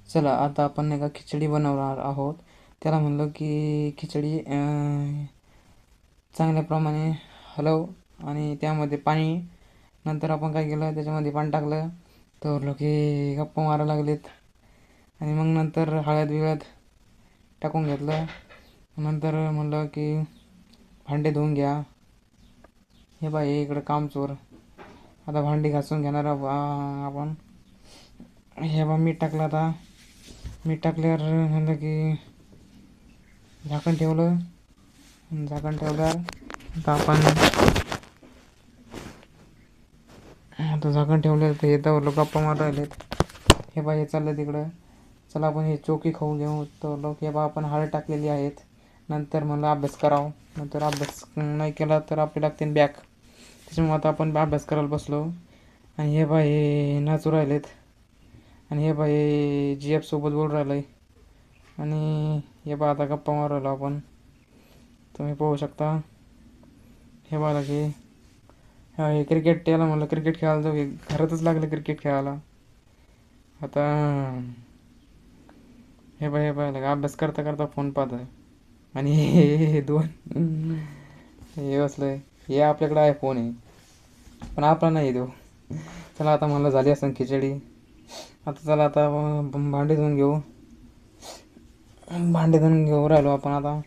चला आता आपण नाही का खिचडी बनवणार आहोत. त्याला म्हणलं की खिचडी चांगल्याप्रमाणे हलव आणि त्यामध्ये पाणी. नंतर आपण काय केलं, त्याच्यामध्ये पाणी टाकलं तर लोक गप्पा मारायला लागलेत. आणि मग नंतर हळद बिळद टाकून घेतलं. नंतर म्हणलं की भांडे धुवून घ्या. हे बाई इकडं कामचोर. आता भांडी घासून घेणार आपण. हे बा मीठ टाकलं. आता मीठ टाकल्यावर म्हणलं की झाकण ठेवलं. झाकण ठेवल्यावर आता झाकण ठेवलं तर येतावर लोक गप्पा मार राहिलेत. हे बा हे चाललं तिकडं. चला आपण हे चोकी खाऊ घेऊ. तर लोक हे बा आपण हळद टाकलेली आहेत. नंतर म्हणलं अभ्यास करावं. नंतर अभ्यास नाही केला तर आपले लागतील बॅक. त्याच्यामुळे आता आपण अभ्यास करायला बसलो. आणि हे बा हे नाचू राहिलेत. आणि हे बा हे जी एफ सोबत बोलू राहिलं आहे. आणि हे बा आता गप्पा मारू राहिलो आपण. तुम्ही पाहू शकता. हे बघा की हे क्रिकेट. त्याला म्हणलं क्रिकेट खेळायला जाऊ. घरातच लागलं क्रिकेट खेळायला. आता हे बघा अभ्यास करता करता फोन पाहत आहे. आणि हे दोन हे बसलं. हे आपल्याकडे आहे फोन आहे पण आपला नाही देऊ. चला आता म्हणलं झाली असं खिचडी. आता चला आता भांडे धुवून घेऊ. भांडे धुवून घेऊ राहिलो आपण आता.